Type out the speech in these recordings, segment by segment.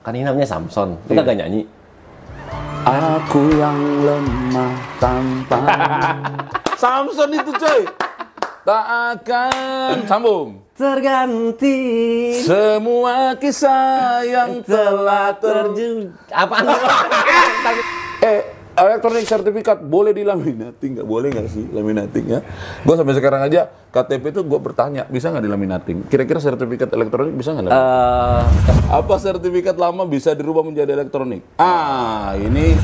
Kan ini namanya Samson. Lu kagak nyanyi? Aku yang lemah tanpa Samson itu coy. Tak akan sambung. Terganti Semua kisah yang telah terjun. Apaan? Elektronik sertifikat boleh dilaminating nggak? Boleh nggak sih laminating ya? Gue sampai sekarang aja KTP itu gue bertanya bisa nggak dilaminating? Kira-kira sertifikat elektronik bisa nggak? Apa sertifikat lama bisa dirubah menjadi elektronik? Ini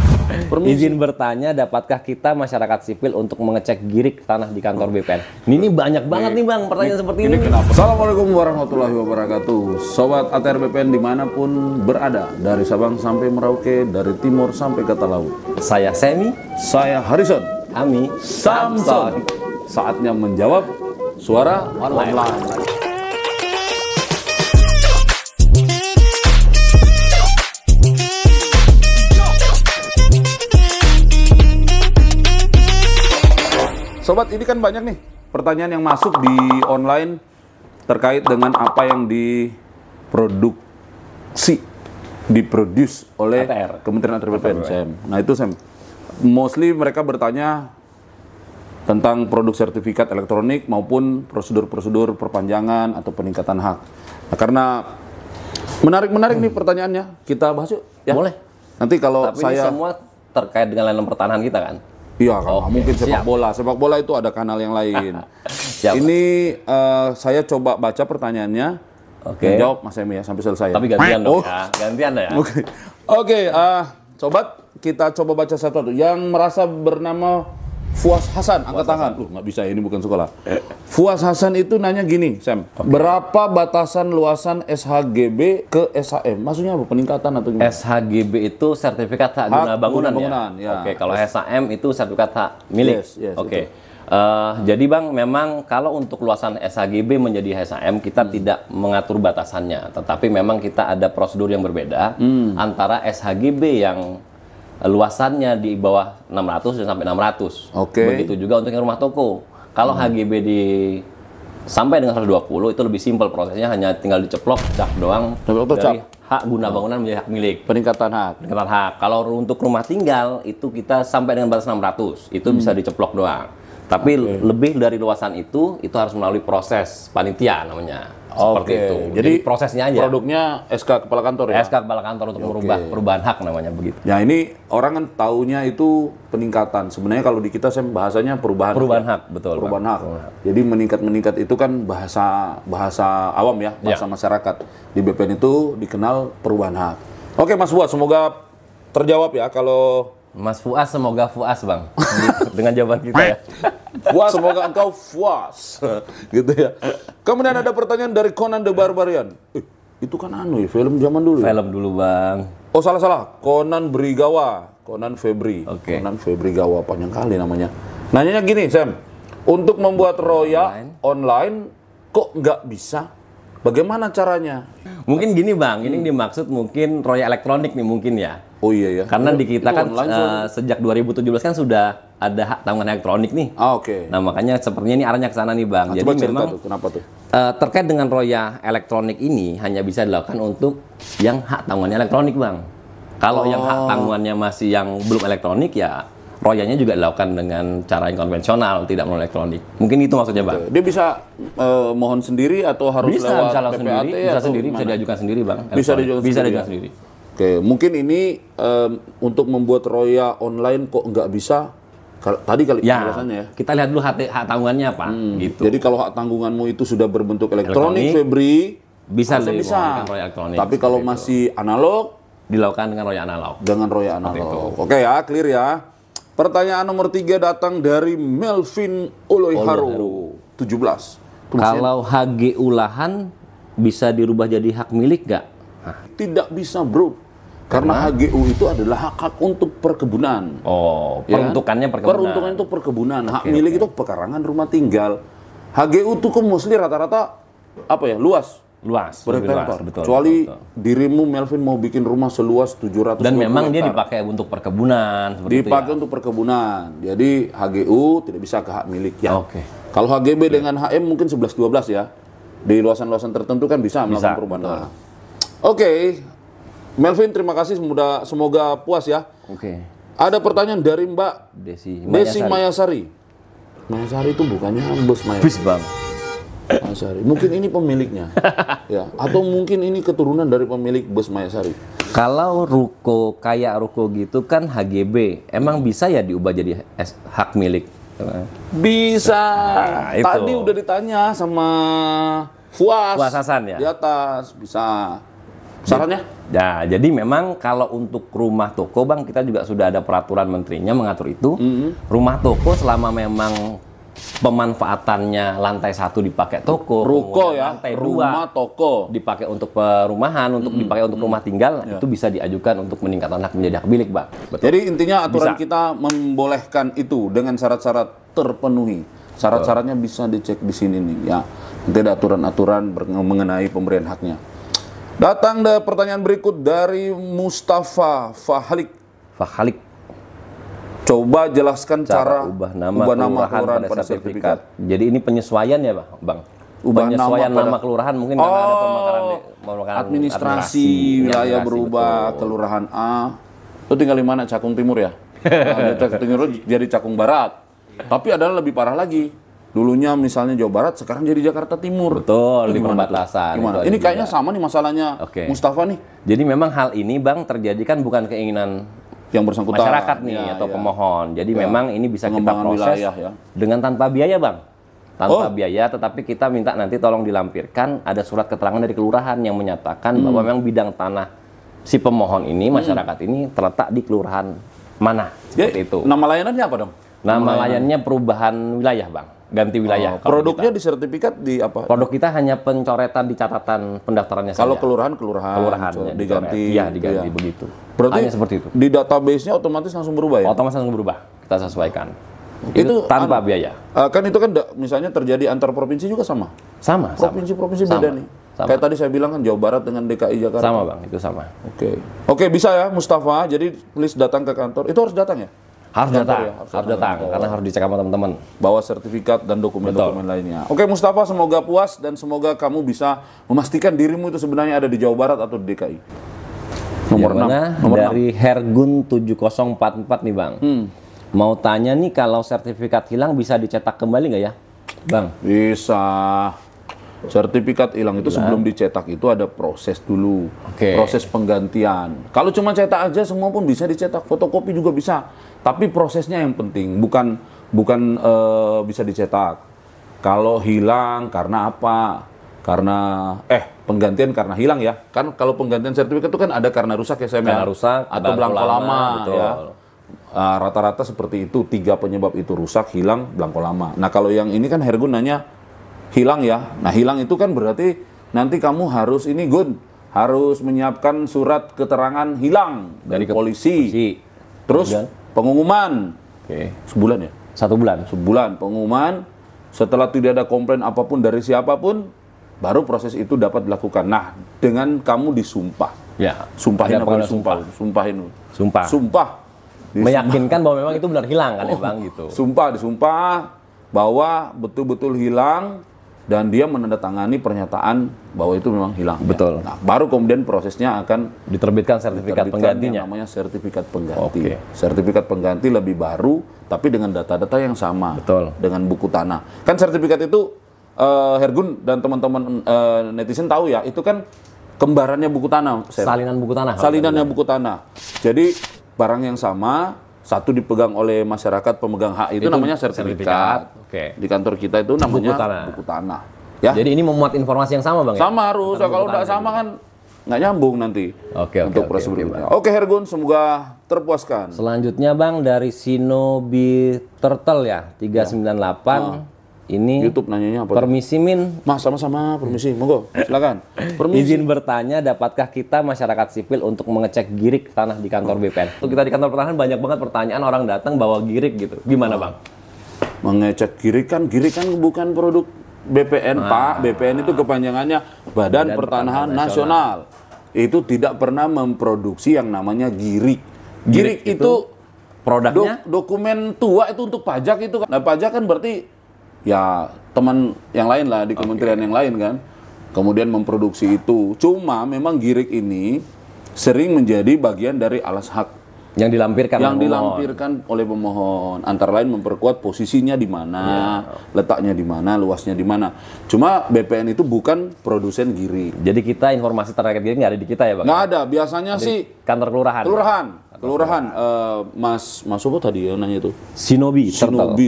izin bertanya, dapatkah kita masyarakat sipil untuk mengecek girik tanah di kantor BPN? Ini banyak banget nih bang pertanyaan seperti ini. Kenapa? Assalamualaikum warahmatullahi wabarakatuh. Sobat ATR BPN dimanapun berada, dari Sabang sampai Merauke, dari timur sampai ke laut. Saya Semi, Saya Harrison. Ami, Samson. Saatnya menjawab suara online. Sobat, ini kan banyak nih pertanyaan yang masuk di online terkait dengan apa yang diproduce oleh ATR. Kementerian ATR BPN, Sam. Nah itu Sam, mostly mereka bertanya tentang produk sertifikat elektronik maupun prosedur-prosedur perpanjangan atau peningkatan hak. Nah, karena menarik nih pertanyaannya, kita bahas yuk. Ya? Boleh. Nanti kalau Tapi saya ini semua terkait dengan layanan pertahanan kita kan? iya, kalau mungkin sepak siap. bola. Sepak bola itu ada kanal yang lain. Siap. Ini saya coba baca pertanyaannya. Oke. Jawab Mas Emi ya sampai selesai. Tapi gantian dong Oh. ya. Gantian ya. Oke, sobat, kita coba baca satu-satu. Yang merasa bernama Fuas Hasan, angkat tangan. Nggak bisa, ini bukan sekolah. Fuas Hasan itu nanya gini, Sam. Berapa batasan luasan SHGB ke SHM? Maksudnya apa? Peningkatan atau gimana? SHGB itu sertifikat hak guna bangunan, bangunan, ya. Oke, kalau SHM itu sertifikat hak milik. Yes, Oke. Jadi Bang, memang kalau untuk luasan SHGB menjadi SHM kita tidak mengatur batasannya, tetapi memang kita ada prosedur yang berbeda antara SHGB yang luasannya di bawah 600 dan sampai 600. Oke. Begitu juga untuk yang rumah toko. Kalau HGB sampai dengan 120 itu lebih simpel prosesnya, hanya tinggal diceplok cap doang dari hak guna bangunan menjadi hak milik. Peningkatan hak. Peningkatan hak. Kalau untuk rumah tinggal itu kita sampai dengan batas 600, itu bisa diceplok doang. Tapi lebih dari luasan itu harus melalui proses panitia namanya. Seperti itu. Jadi prosesnya aja. Produknya SK Kepala Kantor ya? SK Kepala Kantor untuk merubah perubahan hak namanya begitu. Ya ini orang kan taunya itu peningkatan. Sebenarnya kalau di kita saya bahasanya perubahan. Perubahan hak, betul. Perubahan hak. Jadi meningkat itu kan bahasa awam ya, bahasa masyarakat. Di BPN itu dikenal perubahan hak. Oke Mas Fuad, semoga terjawab ya kalau Mas Fuas, semoga Fuas Bang dengan jawaban kita ya. Fuas, semoga engkau puas. Gitu ya. Kemudian ada pertanyaan dari Conan the Barbarian. Itu kan film zaman dulu ya? Film dulu Bang. Oh salah. Conan Brigawa. Conan Febri. Oke. Conan Febri Gawa, panjang kali namanya. Nanyanya gini Sam. Untuk membuat roya online kok nggak bisa? Bagaimana caranya? Mungkin gini Bang, ini dimaksud mungkin roya elektronik nih mungkin ya. Oh iya ya. Karena di kita kan online, sejak 2017 kan sudah ada hak tanggungan elektronik nih. Oke. Nah makanya sepertinya ini arahnya ke sana nih Bang. Nah, Jadi coba cerita memang tuh, kenapa tuh? terkait dengan roya elektronik ini hanya bisa dilakukan untuk yang hak tanggungannya elektronik Bang. Kalau yang hak tanggungannya masih yang belum elektronik ya royanya juga dilakukan dengan cara yang konvensional, tidak melalui elektronik. Mungkin itu maksudnya Bang. Dia bisa mohon sendiri atau harus lewat langsung PPAT sendiri, bisa atau sendiri, gimana? bisa diajukan sendiri Bang. Bisa diajukan sendiri. Oke, mungkin ini untuk membuat roya online kok nggak bisa? Tadi kali penjelasannya ya. Kita lihat dulu hak tanggungannya apa, gitu. Jadi kalau hak tanggunganmu itu sudah berbentuk elektronik, Febri, bisa bisa. roya elektronik. Tapi kalau masih analog, dilakukan dengan roya analog. dengan roya analog. Oke ya, clear ya. Pertanyaan nomor 3 datang dari Melvin Oloiharu, 17. Kalau HGU lahan bisa dirubah jadi hak milik nggak? Tidak bisa bro, karena HGU itu adalah hak untuk perkebunan. Oh, Ya kan? peruntukannya perkebunan. Peruntukan itu perkebunan. Hak milik itu pekarangan rumah tinggal. HGU itu kan mostly rata-rata apa ya, luas. Luas, Per lebih hektar. luas, betul. Kecuali betul. dirimu Melvin mau bikin rumah seluas 700 Dan memang dia hektar. dipakai untuk perkebunan seperti Dipakai itu ya. untuk perkebunan. Jadi HGU tidak bisa ke hak milik ya. Oke. Kalau HGB dengan HM mungkin 11-12 ya. Di luasan-luasan tertentu kan bisa melakukan perubahan. betul. Oke. Melvin, terima kasih, semoga puas ya. Oke. Ada pertanyaan dari Mbak Desi Mayasari. Mayasari itu bukannya bos Mayasari. Bis bang. Mayasari. Mungkin ini pemiliknya. Ya, atau mungkin ini keturunan dari pemilik bos Mayasari. Kalau ruko kayak ruko gitu kan HGB, emang bisa ya diubah jadi hak milik? Bisa. Nah, itu. Tadi udah ditanya sama Fuas Hasan ya? di atas, bisa. Sarannya? Ya, jadi memang kalau untuk rumah toko bang, kita juga sudah ada peraturan menterinya mengatur itu. Rumah toko selama memang pemanfaatannya lantai 1 dipakai toko, Ruko ya, lantai 2 rumah toko dipakai untuk perumahan, untuk dipakai untuk rumah tinggal, itu bisa diajukan untuk meningkatkan hak menjadi hak milik bang. Betul. Jadi intinya aturan Bisa. kita membolehkan itu dengan syarat-syarat terpenuhi. Syarat-syaratnya bisa dicek di sini nih ya. Nanti ada aturan-aturan mengenai pemberian haknya. Datang pertanyaan berikut dari Mustafa Fahalik. Coba jelaskan cara ubah nama kelurahan pada sertifikat. Jadi ini penyesuaian ya bang? Ubah penyesuaian nama nama kelurahan mungkin karena ada pemekaran administrasi wilayah berubah, betul. kelurahan A. Itu tinggal di mana? Cakung Timur ya? Nah, Cakung Timur jadi Cakung Barat. Tapi adalah lebih parah lagi. Dulunya misalnya Jawa Barat, sekarang jadi Jakarta Timur. Betul, di Gimana perbatasan. Gimana? Itu Ini juga. kayaknya sama nih masalahnya Mustafa nih. Jadi memang hal ini bang terjadi kan bukan keinginan Yang bersangkutan. masyarakat nih Ya, atau ya. pemohon. Jadi Ya. memang ini bisa kita Pengembangan proses wilayah, ya. dengan tanpa biaya bang. Tanpa biaya, tetapi kita minta nanti tolong dilampirkan ada surat keterangan dari kelurahan yang menyatakan bahwa memang bidang tanah si pemohon ini, masyarakat ini terletak di kelurahan mana. Ya, Seperti itu. nama layanannya apa dong? Nama layannya perubahan wilayah bang. Ganti wilayah. kalau Produknya kita. di sertifikat di apa? Produk kita hanya pencoretan di catatan pendaftarannya Kalau saja. kelurahan diganti. Iya, diganti ya. begitu. Berarti hanya seperti itu. Di database-nya otomatis langsung berubah ya? Otomatis langsung berubah. Kita sesuaikan. Itu tanpa biaya. Kan itu kan misalnya terjadi antar provinsi juga sama. Sama. Provinsi-provinsi beda nih. Sama. Kayak tadi saya bilang kan Jawa Barat dengan DKI Jakarta. Sama bang, itu sama. Oke, bisa ya Mustafa. Jadi please datang ke kantor. Itu harus datang ya? Harus Kantor datang, ya? harus datang, karena harus dicek sama teman-teman. Bawa sertifikat dan dokumen-dokumen lainnya. Oke Mustafa, semoga puas dan semoga kamu bisa memastikan dirimu itu sebenarnya ada di Jawa Barat atau di DKI. Nomor Yang 6. mana? Nomor Dari Hergun 7044 nih bang. Mau tanya nih kalau sertifikat hilang bisa dicetak kembali nggak ya, bang? Bisa. Sertifikat hilang itu sebelum dicetak itu ada proses dulu. Proses penggantian. Kalau cuma cetak aja semua pun bisa dicetak, fotokopi juga bisa. Tapi prosesnya yang penting, bukan bisa dicetak. Kalau hilang karena apa? Karena penggantian karena hilang ya. Kan kalau penggantian sertifikat itu kan ada karena rusak ya saya Karena rusak atau belangko lama betul. ya. Rata-rata seperti itu, 3 penyebab itu, rusak, hilang, belangko lama. Nah kalau yang ini kan Hergun nanya hilang ya. Nah hilang itu kan berarti nanti kamu harus harus menyiapkan surat keterangan hilang dari polisi. Terus pengumuman. Sebulan ya? 1 bulan. Sebulan pengumuman. Setelah tidak ada komplain apapun dari siapapun, baru proses itu dapat dilakukan. Nah, dengan kamu disumpah. Ya. Sumpahin Ada apa? pengakuan Sumpah. Meyakinkan bahwa memang itu benar hilang kan ya bang gitu. Disumpah bahwa betul-betul hilang dan dia menandatangani pernyataan bahwa itu memang hilang. Betul. Nah, baru kemudian prosesnya akan Diterbitkan sertifikat penggantinya. yang namanya sertifikat pengganti. Sertifikat pengganti lebih baru tapi dengan data-data yang sama. Betul. Dengan buku tanah. Kan sertifikat itu Hergun dan teman-teman netizen tahu ya, itu kan kembarannya buku tanah. Salinan buku tanah. Salinannya buku tanah. Jadi barang yang sama, satu dipegang oleh masyarakat pemegang hak itu namanya sertifikat. Di kantor kita itu namanya buku tanah. Ya. Jadi ini memuat informasi yang sama bang ya? Sama harus. Kalau nggak sama kan nggak nyambung nanti. Untuk proses berikutnya. Oke Hergun, semoga terpuaskan. Selanjutnya bang dari Shinobi Turtle ya 398. Ini YouTube nanyanya apa? Permisi Min. Mas, sama-sama, permisi, monggo, silakan. Permisi. Izin bertanya, dapatkah kita masyarakat sipil untuk mengecek girik tanah di kantor BPN? Untuk kita di kantor pertanahan banyak banget pertanyaan orang datang bawa girik gitu. Gimana bang? Mengecek girik kan bukan produk BPN Pak. BPN itu kepanjangannya Badan Pertanahan Nasional. Itu tidak pernah memproduksi yang namanya girik. Girik itu produknya dokumen tua itu untuk pajak itu kan. Nah pajak kan berarti ya teman yang lain lah di kementerian yang lain kan, kemudian memproduksi itu. Cuma memang girik ini sering menjadi bagian dari alas hak yang dilampirkan yang oleh pemohon. dilampirkan oleh pemohon, antara lain memperkuat posisinya di mana, letaknya di mana, luasnya di mana. Cuma BPN itu bukan produsen giri. Jadi kita informasi terkait gini nggak ada di kita ya Bang? Nggak ada, biasanya sih Kantor kelurahan. kelurahan. Mas apa tadi yang nanya itu? Shinobi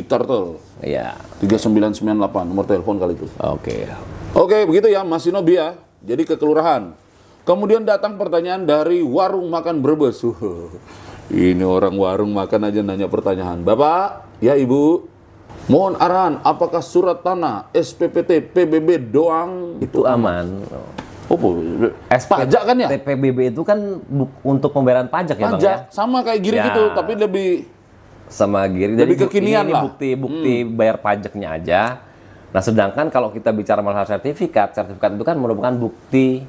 Turtle. Iya. 3998 nomor telepon kali itu. Oke. Oke, begitu ya Mas Shinobi ya. Jadi ke kelurahan. Kemudian datang pertanyaan dari warung makan Brebes. Ini orang warung makan aja nanya pertanyaan. Bapak, ya Ibu, mohon arahan apakah surat tanah, SPPT, PBB doang Itu aman. Oh, pajak kan ya? PBB itu kan untuk pembayaran pajak ya Bang Pajak, ya? sama kayak gini Ya. gitu, tapi lebih Sama giri. Lebih kekinian ini lah. bukti bayar pajaknya aja. Nah, sedangkan kalau kita bicara masalah sertifikat itu kan merupakan bukti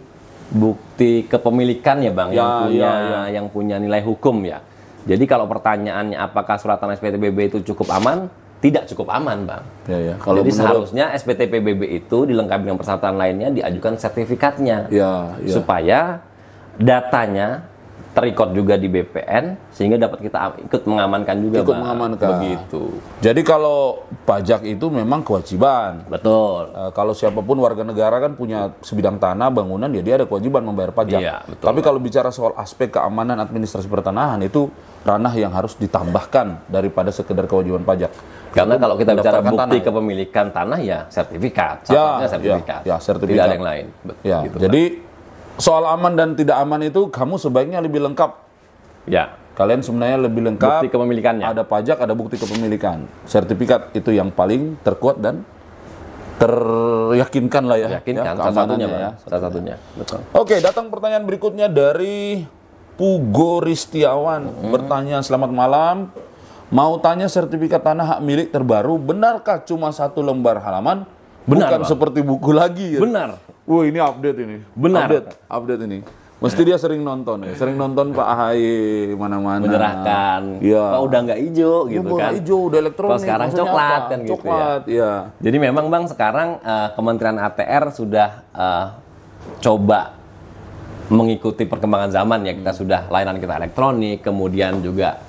kepemilikan ya Bang, yang punya nilai hukum ya. Jadi kalau pertanyaannya apakah surat tanah SPT PBB itu cukup aman? Tidak cukup aman Bang. Ya. Jadi seharusnya SPT PBB itu dilengkapi dengan persyaratan lainnya, diajukan sertifikatnya. Supaya datanya terrecord juga di BPN sehingga dapat kita ikut mengamankan juga Bang. Begitu. Jadi kalau pajak itu memang kewajiban. Betul. Kalau siapapun warga negara kan punya sebidang tanah, bangunan, ya dia ada kewajiban membayar pajak. Iya, betul. Tapi kalau bicara soal aspek keamanan administrasi pertanahan itu ranah yang harus ditambahkan daripada sekedar kewajiban pajak. Karena kalau kita bicara mendaftarkan bukti tanah, kepemilikan tanah ya sertifikat, satunya sertifikat. sertifikat. Tidak ada yang lain. Ya, Gitu, jadi soal aman dan tidak aman itu kamu sebaiknya lebih lengkap. ya, Kalian sebenarnya lebih lengkap. bukti kepemilikannya. Ada pajak, ada bukti kepemilikan. Sertifikat itu yang paling terkuat dan teryakinkan lah ya. Yakinkan salah satunya Bang. Salah satunya. Betul. Oke, datang pertanyaan berikutnya dari Pugo Ristiawan. Bertanya, selamat malam. Mau tanya sertifikat tanah hak milik terbaru, benarkah cuma 1 lembar halaman? Benar, Bukan Bang. seperti buku lagi ya? Benar. Wah, ini update ini. Benar. Update ini. Mesti dia sering nonton ya. Sering nonton Pak AHY mana-mana. Menyerahkan. Iya. Kok udah nggak hijau gitu Udah kan. hijau, udah elektronik. Kalau sekarang maksudnya coklat apa? kan gitu Coklat, ya. Jadi memang Bang sekarang Kementerian ATR sudah coba mengikuti perkembangan zaman ya. Kita sudah layanan kita elektronik, kemudian juga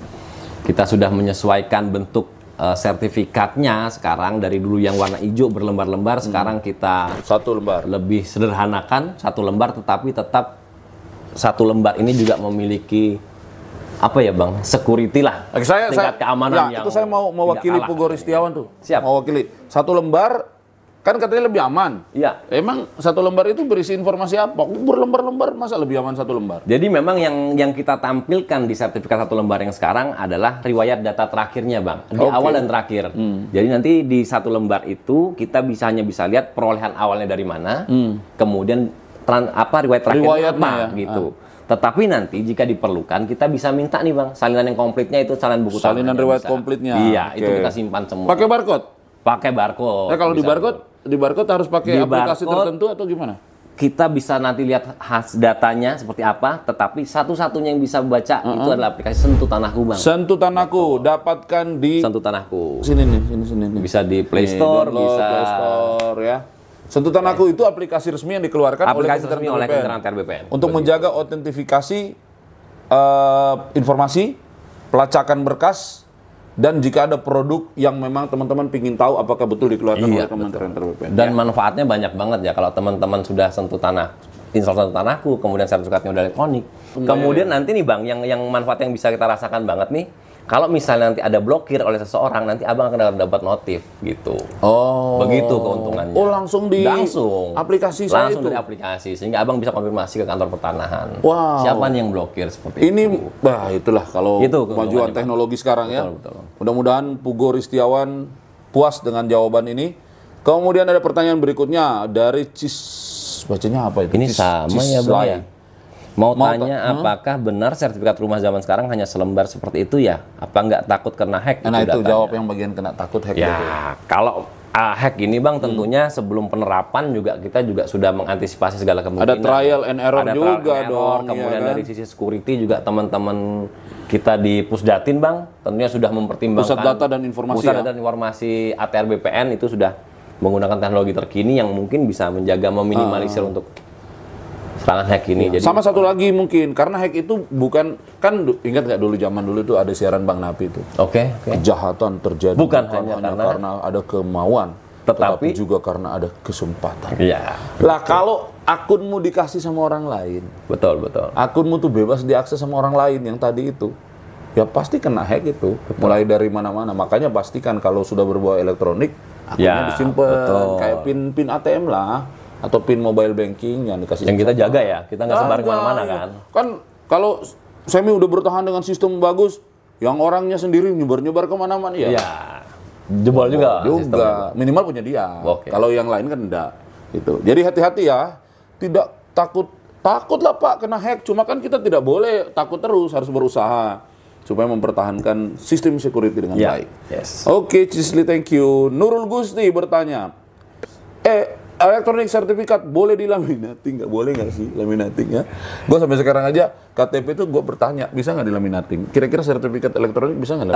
kita sudah menyesuaikan bentuk sertifikatnya sekarang dari dulu yang warna hijau berlembar-lembar, sekarang kita 1 lembar. lebih sederhanakan 1 lembar, tetapi tetap 1 lembar ini juga memiliki apa ya Bang, security lah, tingkat keamanan yang itu saya mau mewakili tidak kalah. Pugo Ristiawan tuh. Siap. Mau wakili 1 lembar kan katanya lebih aman. Iya. Emang 1 lembar itu berisi informasi apa? Berlembar-lembar masa lebih aman 1 lembar? Jadi memang yang kita tampilkan di sertifikat 1 lembar yang sekarang adalah riwayat data terakhirnya Bang, di awal dan terakhir. Jadi nanti di 1 lembar itu kita hanya bisa lihat perolehan awalnya dari mana, kemudian riwayat terakhirnya Riwayatnya apa ya. gitu. Tetapi nanti jika diperlukan kita bisa minta nih Bang, salinan yang komplitnya itu salinan buku tanah. Salinan riwayat komplitnya. Iya, Oke. itu kita simpan semua. Pakai barcode? Pakai barcode. Nah, kalau di barcode harus pakai Di aplikasi barcode, tertentu atau gimana? kita bisa nanti lihat datanya seperti apa, tetapi satu-satunya yang bisa baca itu adalah aplikasi Sentuh Tanahku Bang. Sentuh Tanahku dapatkan di Sentuh Tanahku. sini nih. Bisa di Play Nih, Store, download, bisa Play Store ya. Sentuh Tanahku itu aplikasi resmi yang dikeluarkan aplikasi resmi oleh Kementerian Kementerian BPN. untuk menjaga otentifikasi informasi, pelacakan berkas, dan jika ada produk yang memang teman-teman ingin tahu apakah betul dikeluarkan Iya, oleh Kementerian BPN. Dan manfaatnya banyak banget ya kalau teman-teman sudah install Sentuh Tanahku, kemudian sertifikatnya udah elektronik. Kemudian nanti nih Bang, yang manfaat yang bisa kita rasakan banget nih, kalau misalnya nanti ada blokir oleh seseorang, nanti Abang akan dapat notif gitu. Oh. Begitu keuntungannya. Oh, langsung di aplikasi saya langsung itu. dari aplikasi, sehingga Abang bisa konfirmasi ke kantor pertanahan. Wow. Siapa nih yang blokir seperti Ini, itu. itulah kalau Itu kemajuan keuntungannya, Pak. teknologi sekarang ya. Betul. Mudah-mudahan Pugo Ristiawan puas dengan jawaban ini. Kemudian ada pertanyaan berikutnya dari bacanya apa itu? Ini sama ya Bang ya. Mau Mau tanya apakah benar sertifikat rumah zaman sekarang hanya selembar seperti itu ya? Apa nggak takut kena hack? Nah itu datanya? jawab yang bagian kena takut hack. Ya, kalau hack ini Bang tentunya sebelum penerapan kita juga sudah mengantisipasi segala kemungkinan. Ada trial and error Ada juga trial and error, dong, kemudian ya kan? dari sisi security juga teman-teman kita di Pusdatin Bang tentunya sudah mempertimbangkan Pusat Data dan Informasi Pusat ya? Data dan Informasi ATR BPN itu sudah menggunakan teknologi terkini yang mungkin bisa menjaga meminimalisir untuk tangan hack ini. Jadi Sama satu lagi mungkin, karena hack itu bukan, kan ingat nggak dulu zaman dulu itu ada siaran Bang Napi itu. Oke. Kejahatan terjadi Bukan hanya karena ada kemauan, Tetapi juga karena ada kesempatan. Iya. Lah kalau akunmu dikasih sama orang lain, Betul. akunmu tuh bebas diakses sama orang lain yang tadi itu, ya pasti kena hack itu. Mulai dari mana-mana. Makanya pastikan kalau sudah berbau elektronik, akunnya disimpan kayak pin ATM lah, atau pin mobile banking yang dikasih. Yang kita jaga ya, kita nggak sebar kemana-mana kan. Kan kalau Semi udah bertahan dengan sistem bagus, yang orangnya sendiri nyebar-nyebar kemana-mana ya. Iya. Jebol juga. sistemnya. Minimal punya dia. Oke. Kalau yang lain kan enggak. Gitu. Jadi hati-hati ya. Tidak takut lah Pak kena hack. Cuma kan kita tidak boleh takut terus, harus berusaha supaya mempertahankan sistem security dengan baik. Yes. Oke, Cisli, thank you. Nurul Gusti bertanya, elektronik sertifikat boleh dilaminating? Nggak boleh nggak sih laminating ya? Gue sampai sekarang aja KTP itu gue bertanya, bisa nggak dilaminating? Kira-kira sertifikat elektronik bisa nggak?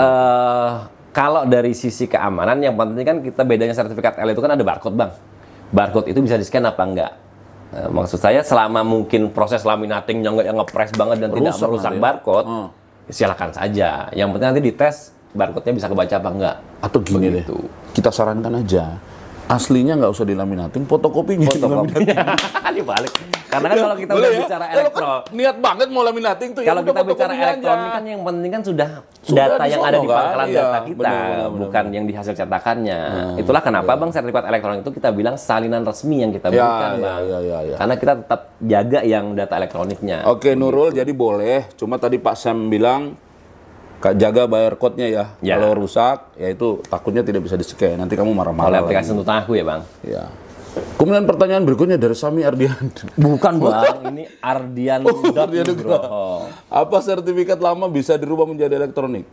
Kalau dari sisi keamanan, yang penting kan kita bedanya sertifikat L itu kan ada barcode, Bang. Barcode itu bisa di-scan apa enggak? Maksud saya selama mungkin proses laminatingnya nggak yang ngepres banget dan tidak merusak barcode, silakan saja. Yang penting nanti dites barcode-nya bisa kebaca apa enggak. Atau gini deh, kita sarankan aja, aslinya nggak usah dilaminating, fotokopinya dibalik. Karena kan kalau kita udah bicara elektronik, niat banget mau laminating tuh. kalau kita bicara elektronik kan yang penting kan sudah data yang ada di pangkalan data kita, bukan yang di hasil cetakannya. Itulah kenapa Bang sertifikat elektronik itu kita bilang salinan resmi yang kita berikan, Bang. Karena kita tetap jaga yang data elektroniknya. Oke, Nurul, jadi boleh. Cuma tadi Pak Sam bilang jaga barcode-nya ya. Kalau rusak, ya itu takutnya tidak bisa di-scan. Nanti kamu marah-marah. Oleh aplikasi untuk aku ya, Bang. Ya. Kemudian pertanyaan berikutnya dari Sami Ardian. Bukan, Bang. Ini Ardian Nugroho. Apa sertifikat lama bisa dirubah menjadi elektronik?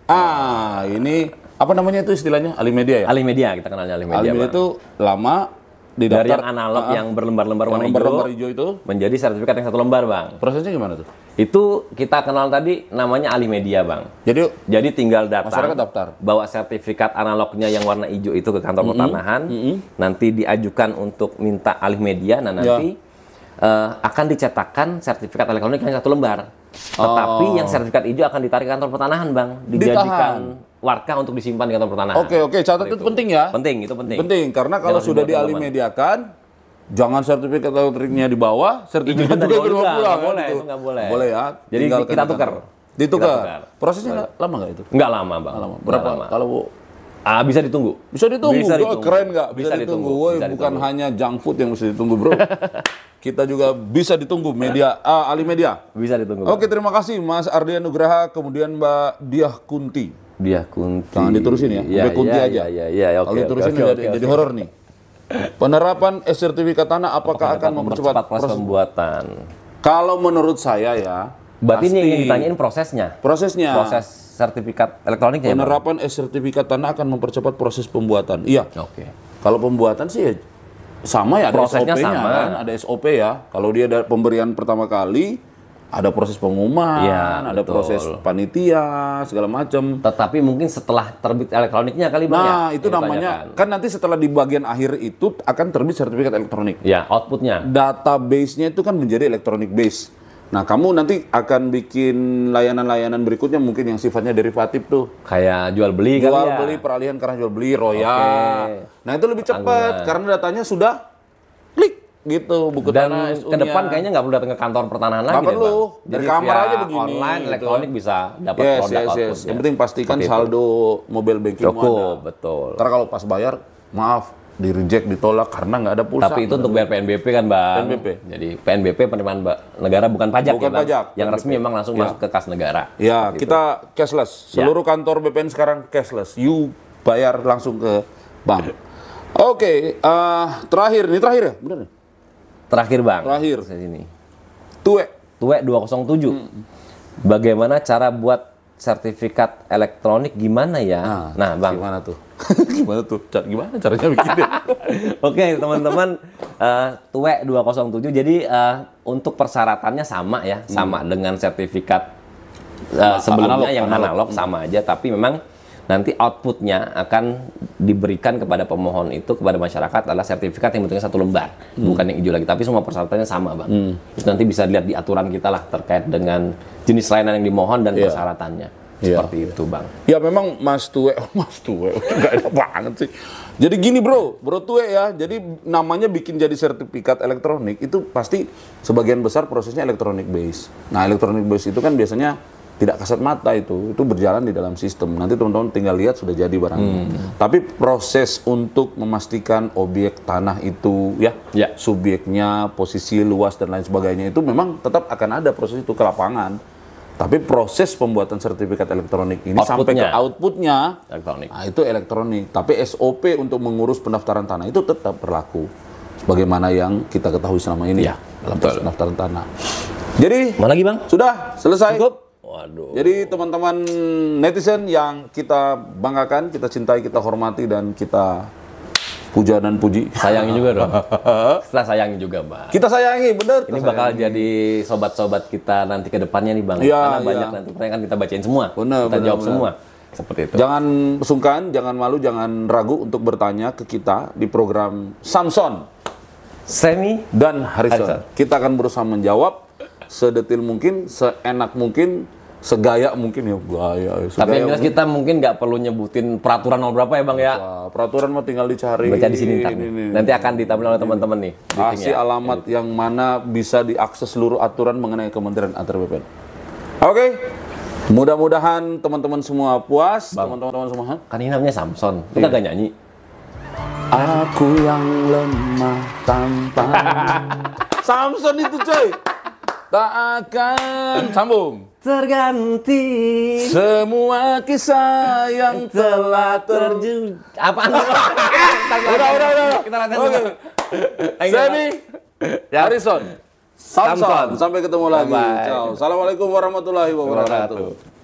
Ini apa namanya itu istilahnya? Alimedia ya? Alimedia, kita kenalnya Alimedia. Alimedia itu lama didaftar dari yang analog yang berlembar-lembar warna hijau itu menjadi sertifikat yang satu lembar, Bang. Prosesnya gimana tuh? Itu kita kenal tadi namanya Alimedia, Bang. Jadi tinggal datang, masyarakat daftar, bawa sertifikat analognya yang warna hijau itu ke kantor pertanahan, nanti diajukan untuk minta Alimedia, nah nanti akan dicetakkan sertifikat elektronik yang satu lembar. Tetapi yang sertifikat hijau akan ditarik ke kantor pertanahan, Bang. Dijadikan warka untuk disimpan di kantor pertanahan. Oke, catat itu penting ya. Itu penting. Penting, karena kalau sudah dialimediakan, jangan sertifikat elektriknya dibawa, sertifikat juga dibawa pulang. Nggak boleh, itu nggak boleh. Boleh ya. Jadi kita tukar. Ditukar. Prosesnya lama nggak itu? Nggak lama, Bang. Berapa? Kalau bisa ditunggu. Bisa ditunggu. Keren nggak? Bisa ditunggu. Bukan hanya junk food yang bisa ditunggu, bro. Kita juga bisa ditunggu Alimedia. Bisa ditunggu. Oke, terima kasih Mas Ardian Nugraha, kemudian Mbak Diah Kunti. Jangan diterusin ya, Mbak Kunti aja. Kalau diterusin jadi horor nih. Penerapan sertifikat tanah apakah akan mempercepat proses pembuatan? Kalau menurut saya ya. Berarti ini yang ditanyain prosesnya. Proses sertifikat elektroniknya. Penerapan sertifikat tanah akan mempercepat proses pembuatan. Iya. Oke. Kalau pembuatan sih ya sama ya, ada prosesnya SOP-nya sama. kan, ada SOP ya. Kalau dia ada pemberian pertama kali, ada proses pengumuman, ada proses panitia, segala macam. Tetapi mungkin setelah terbit elektroniknya kali, Bang. Nah, itu namanya, kan nanti setelah di bagian akhir itu akan terbit sertifikat elektronik. Ya, outputnya. Database-nya itu kan menjadi electronic base. Nah, kamu nanti akan bikin layanan-layanan berikutnya mungkin yang sifatnya derivatif tuh. Kayak jual beli kan ya? Jual beli, peralihan karena jual beli, royal. Nah, itu lebih cepat karena datanya sudah klik gitu, buku tanah SU-nya. Dan ke depan kayaknya nggak perlu datang ke kantor pertanahan lagi deh, Bang. Dari kamar aja begini. Online, gitu. elektronik bisa dapat produk outputnya. Yang penting pastikan saldo mobile banking cukup, betul. Karena kalau pas bayar, maaf, di reject, ditolak karena nggak ada pulsa. Tapi itu untuk bayar PNBP kan, Bang. PNBP. Jadi PNBP penerimaan negara bukan pajak, bukan pajak. Yang resmi memang langsung masuk ke kas negara. Ya, kita cashless. Seluruh kantor BPN sekarang cashless. You bayar langsung ke bank. Oke, terakhir ya, benar nih? Terakhir, Bang. Terakhir. Sini. Tuwe 207. Bagaimana cara buat sertifikat elektronik gimana ya? Nah, Bang. Gimana tuh? Gimana caranya bikinnya? Oke, teman-teman, Tuwe 207. Jadi untuk persyaratannya sama ya, sama dengan sertifikat sebelumnya yang analog sama aja, tapi memang nanti outputnya akan diberikan kepada pemohon itu, kepada masyarakat adalah sertifikat yang bentuknya 1 lembar, bukan yang hijau lagi, tapi semua persyaratannya sama, Bang. Itu nanti bisa dilihat di aturan kita lah terkait dengan jenis layanan yang dimohon dan persyaratannya. Seperti itu, Bang. Ya memang Mas Tue, nggak enak banget sih. Jadi gini bro Tue ya, jadi namanya bikin jadi sertifikat elektronik itu pasti sebagian besar prosesnya elektronik base. Nah elektronik base itu kan biasanya tidak kasat mata, itu berjalan di dalam sistem. Nanti teman-teman tinggal lihat sudah jadi barangnya. Tapi proses untuk memastikan objek tanah itu subyeknya, posisi luas dan lain sebagainya itu memang tetap akan ada proses itu ke lapangan. Tapi proses pembuatan sertifikat elektronik ini sampai ke outputnya elektronik. Nah, itu elektronik. Tapi SOP untuk mengurus pendaftaran tanah itu tetap berlaku sebagaimana yang kita ketahui selama ini dalam proses pendaftaran tanah. Jadi mana lagi, Bang? Sudah selesai. Cukup. Waduh. Jadi teman-teman netizen yang kita banggakan, kita cintai, kita hormati dan kita puja dan puji. Sayangi juga dong. Kita sayangi juga, Bang. Kita sayangi, bener. Ini bakal jadi sobat-sobat kita nanti ke depannya nih, Bang. Ya, karena banyak nanti pertanyaan kan kita bacain semua. Kita jawab semua. Seperti itu. Jangan sungkan, jangan malu, jangan ragu untuk bertanya ke kita di program Samson, Semi dan Harrison. Kita akan berusaha menjawab sedetil mungkin, seenak mungkin, segaya mungkin ya. Tapi yang jelas kita mungkin nggak perlu nyebutin peraturan nomor berapa ya, Bang ya. Peraturan mau tinggal dicari. Baca di sini ntar. Nanti akan ditampilkan oleh teman-teman nih. Kasih alamat yang mana bisa diakses seluruh aturan mengenai Kementerian Antar BPN. Oke. Mudah-mudahan teman-teman semua puas. Teman-teman semua. Kan ini namanya Samson. Kita gak nyanyi. Aku yang lemah tanpa. Samson itu coy. Tak akan sambung. Terganti Semua kisah yang telah terjadi. Apaan? Udah. Kita latihan dulu. Semi, Harrison, Samson. Sampai ketemu lagi. Ciao. Assalamualaikum warahmatullahi wabarakatuh.